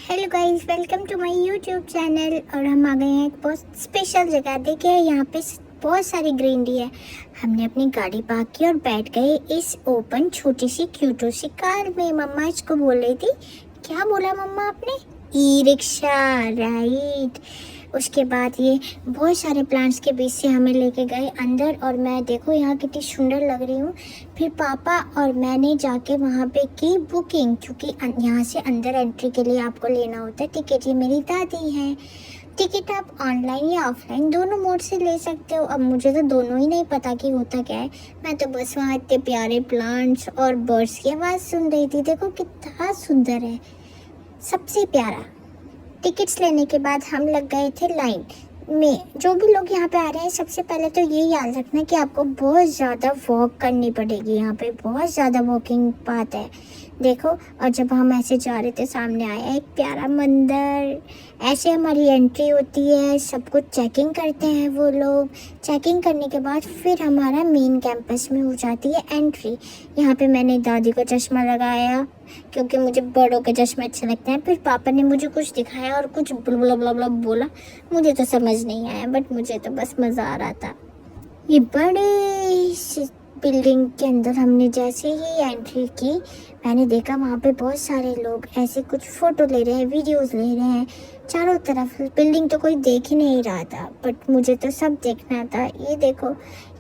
Hello guys, welcome to my YouTube channel. और हम आ गए हैं एक बहुत स्पेशल जगह। देखिए यहाँ पे बहुत सारी ग्रीनरी है। हमने अपनी गाड़ी पार्क की और बैठ गए इस ओपन छोटी सी क्यूटो सी कार में। मम्मा इसको बोल रही थी, क्या बोला मम्मा आपने? E rickshaw, right. उसके बाद ये बहुत सारे प्लांट्स के बीच से हमें लेके गए अंदर, और मैं देखो यहाँ कितनी सुंदर लग रही हूँ। फिर पापा और मैंने जाके वहाँ पे की बुकिंग, क्योंकि यहाँ से अंदर एंट्री के लिए आपको लेना होता है टिकट। ये मेरी दादी है। टिकट आप ऑनलाइन या ऑफलाइन दोनों मोड से ले सकते हो। अब मुझे तो दोनों ही नहीं पता कि होता क्या है। मैं तो बस वहाँ इतने प्यारे प्लांट्स और बर्ड्स की आवाज़ सुन रही थी। देखो कितना सुंदर है, सबसे प्यारा। टिकट्स लेने के बाद हम लग गए थे लाइन में। जो भी लोग यहाँ पे आ रहे हैं, सबसे पहले तो ये याद रखना कि आपको बहुत ज़्यादा वॉक करनी पड़ेगी। यहाँ पे बहुत ज़्यादा वॉकिंग पाथ है, देखो। और जब हम ऐसे जा रहे थे, सामने आया एक प्यारा मंदिर। ऐसे हमारी एंट्री होती है, सब कुछ चेकिंग करते हैं वो लोग। चेकिंग करने के बाद फिर हमारा मेन कैंपस में हो जाती है एंट्री। यहाँ पे मैंने दादी को चश्मा लगाया, क्योंकि मुझे बड़ों के चश्मे अच्छे लगते हैं। फिर पापा ने मुझे कुछ दिखाया और कुछ बुला बुला बुला बोला। मुझे तो समझ नहीं आया, बट मुझे तो बस मज़ा आ रहा था। ये बड़े से बिल्डिंग के अंदर हमने जैसे ही एंट्री की, मैंने देखा वहाँ पे बहुत सारे लोग ऐसे कुछ फ़ोटो ले रहे हैं, वीडियोस ले रहे हैं। चारों तरफ बिल्डिंग तो कोई देख ही नहीं रहा था, बट मुझे तो सब देखना था। ये देखो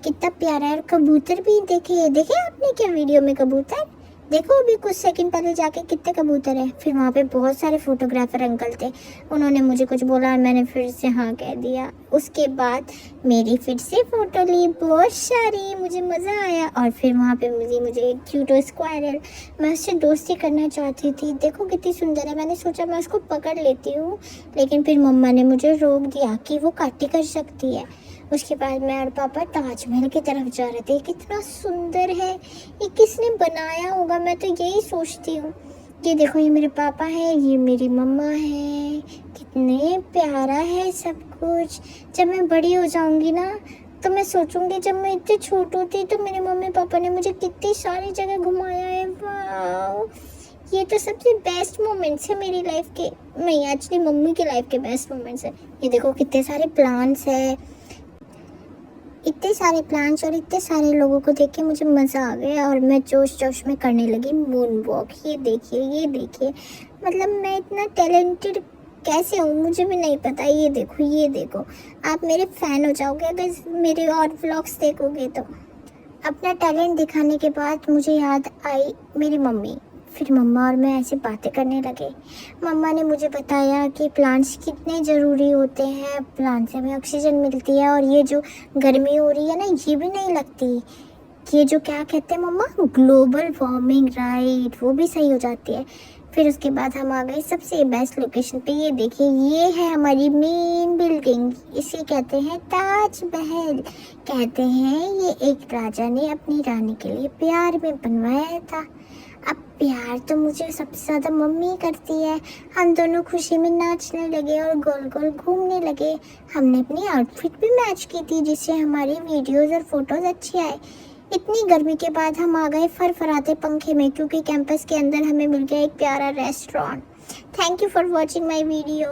कितना प्यारा है। और कबूतर भी देखे आपने क्या वीडियो में? कबूतर देखो, अभी कुछ सेकंड पहले जाके कितने कबूतर हैं। फिर वहाँ पे बहुत सारे फोटोग्राफर अंकल थे, उन्होंने मुझे कुछ बोला और मैंने फिर से हाँ कह दिया। उसके बाद मेरी फिर से फ़ोटो ली बहुत सारी, मुझे मज़ा आया। और फिर वहाँ पे मुझे एक क्यूटो स्क्वायरल, मैं उससे दोस्ती करना चाहती थी। देखो कितनी सुंदर है। मैंने सोचा मैं उसको पकड़ लेती हूँ, लेकिन फिर मम्मा ने मुझे रोक दिया कि वो काटी कर सकती है। उसके बाद मैं और पापा ताजमहल की तरफ जा रहे थे। कितना सुंदर है, ये किसने बनाया होगा, मैं तो यही सोचती हूँ। ये देखो, ये मेरे पापा है, ये मेरी मम्मा है। कितने प्यारा है सब कुछ। जब मैं बड़ी हो जाऊंगी ना, तो मैं सोचूंगी जब मैं इतनी छोटी थी तो मेरे मम्मी पापा ने मुझे कितनी सारी जगह घुमाया है। वाह, ये तो सबसे बेस्ट मोमेंट्स है मेरी लाइफ के। नहीं, एक्चुअली मम्मी की लाइफ के बेस्ट मोमेंट्स है। ये देखो कितने सारे प्लांट्स है, इतने सारे प्लान्स और इतने सारे लोगों को देख के मुझे मज़ा आ गया, और मैं जोश जोश में करने लगी मून वॉक। ये देखिए, मतलब मैं इतना टैलेंटेड कैसे हूँ मुझे भी नहीं पता। ये देखो, आप मेरे फ़ैन हो जाओगे अगर मेरे और व्लॉग्स देखोगे तो। अपना टैलेंट दिखाने के बाद मुझे याद आई मेरी मम्मी। फिर मम्मा और मैं ऐसे बातें करने लगे। मम्मा ने मुझे बताया कि प्लांट्स कितने ज़रूरी होते हैं, प्लांट से हमें ऑक्सीजन मिलती है, और ये जो गर्मी हो रही है ना, ये भी नहीं लगती। ये जो क्या कहते हैं मम्मा, ग्लोबल वार्मिंग, राइट, वो भी सही हो जाती है। फिर उसके बाद हम आ गए सबसे बेस्ट लोकेशन पे। ये देखिए, ये है हमारी मेन बिल्डिंग। इसे कहते हैं ताजमहल। कहते हैं ये एक राजा ने अपनी रानी के लिए प्यार में बनवाया था। अब प्यार तो मुझे सबसे ज़्यादा मम्मी करती है। हम दोनों खुशी में नाचने लगे और गोल गोल घूमने लगे। हमने अपनी आउटफिट भी मैच की थी, जिससे हमारी वीडियोस और फोटोज़ अच्छी आए। इतनी गर्मी के बाद हम आ गए फरफराते पंखे में, क्योंकि कैंपस के अंदर हमें मिल गया एक प्यारा restaurant. Thank you for watching my video.